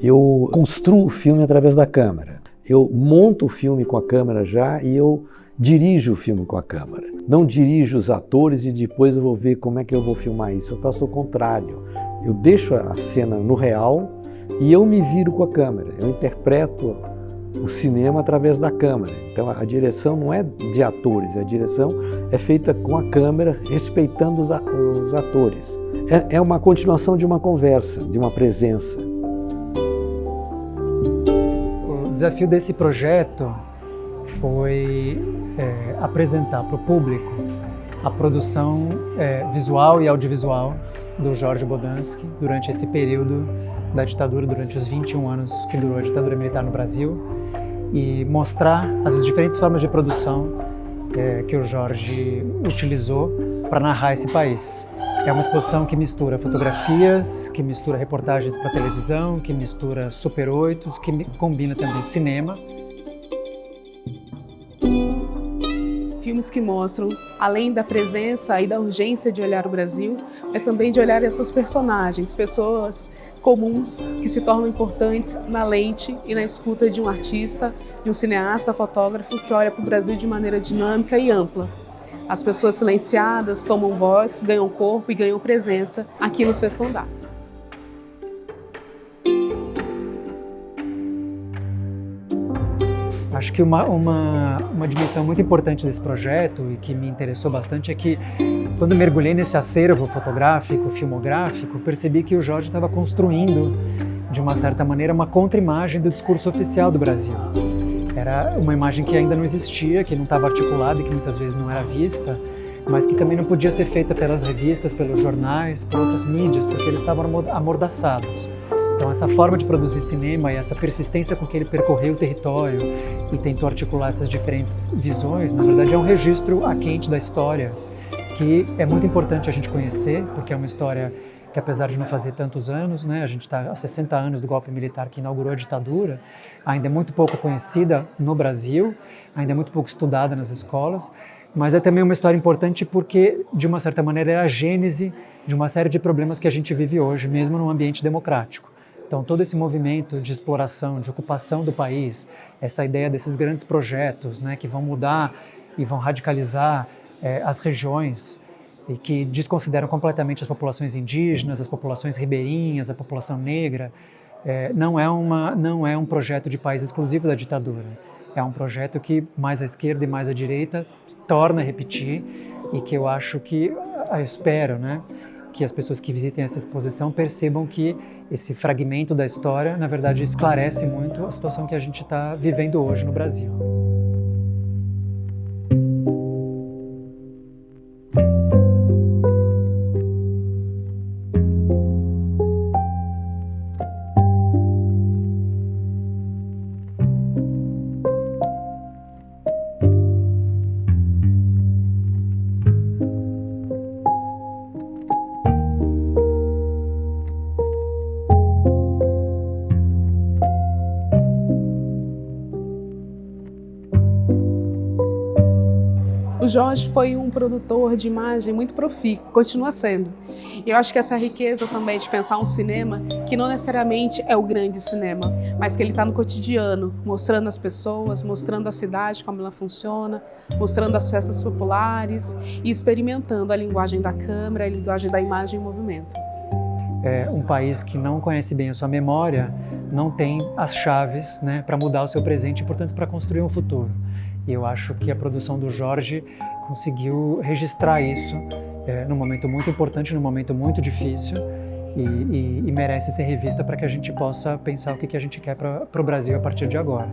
Eu construo o filme através da câmera. Eu monto o filme com a câmera já e eu dirijo o filme com a câmera. Não dirijo os atores e depois eu vou ver como é que eu vou filmar isso. Eu faço o contrário. Eu deixo a cena no real e eu me viro com a câmera. Eu interpreto o cinema através da câmera. Então a direção não é de atores, a direção é feita com a câmera, respeitando os atores. É uma continuação de uma conversa, de uma presença. O desafio desse projeto foi apresentar para o público a produção visual e audiovisual do Jorge Bodansky durante esse período da ditadura, durante os 21 anos que durou a ditadura militar no Brasil, e mostrar as diferentes formas de produção que o Jorge utilizou para narrar esse país. É uma exposição que mistura fotografias, que mistura reportagens para televisão, que mistura Super 8, que combina também cinema. Filmes que mostram, além da presença e da urgência de olhar o Brasil, mas também de olhar essas personagens, pessoas comuns que se tornam importantes na lente e na escuta de um artista, de um cineasta, fotógrafo que olha para o Brasil de maneira dinâmica e ampla. As pessoas silenciadas tomam voz, ganham corpo e ganham presença aqui no Sexto Andar. Acho que uma dimensão muito importante desse projeto e que me interessou bastante é que, quando mergulhei nesse acervo fotográfico, filmográfico, percebi que o Jorge estava construindo, de uma certa maneira, uma contra-imagem do discurso oficial do Brasil. Era uma imagem que ainda não existia, que não estava articulada e que muitas vezes não era vista, mas que também não podia ser feita pelas revistas, pelos jornais, por outras mídias, porque eles estavam amordaçados. Então essa forma de produzir cinema e essa persistência com que ele percorreu o território e tentou articular essas diferentes visões, na verdade é um registro a quente da história, que é muito importante a gente conhecer, porque é uma história que, apesar de não fazer tantos anos, né, a gente está há 60 anos do golpe militar que inaugurou a ditadura, ainda é muito pouco conhecida no Brasil, ainda é muito pouco estudada nas escolas, mas é também uma história importante porque, de uma certa maneira, é a gênese de uma série de problemas que a gente vive hoje, mesmo num ambiente democrático. Então, todo esse movimento de exploração, de ocupação do país, essa ideia desses grandes projetos, né, que vão mudar e vão radicalizar as regiões e que desconsideram completamente as populações indígenas, as populações ribeirinhas, a população negra, não é um projeto de país exclusivo da ditadura. É um projeto que mais à esquerda e mais à direita torna a repetir e que eu acho que, eu espero, né, que as pessoas que visitem essa exposição percebam que esse fragmento da história, na verdade, esclarece muito a situação que a gente está vivendo hoje no Brasil. O Jorge foi um produtor de imagem muito profícuo, continua sendo. E eu acho que essa riqueza também de pensar um cinema que não necessariamente é o grande cinema, mas que ele está no cotidiano, mostrando as pessoas, mostrando a cidade, como ela funciona, mostrando as festas populares e experimentando a linguagem da câmera, a linguagem da imagem em movimento. Um país que não conhece bem a sua memória não tem as chaves, né, para mudar o seu presente e, portanto, para construir um futuro. E eu acho que a produção do Jorge conseguiu registrar isso num momento muito importante, num momento muito difícil e merece ser revista para que a gente possa pensar o que a gente quer para o Brasil a partir de agora.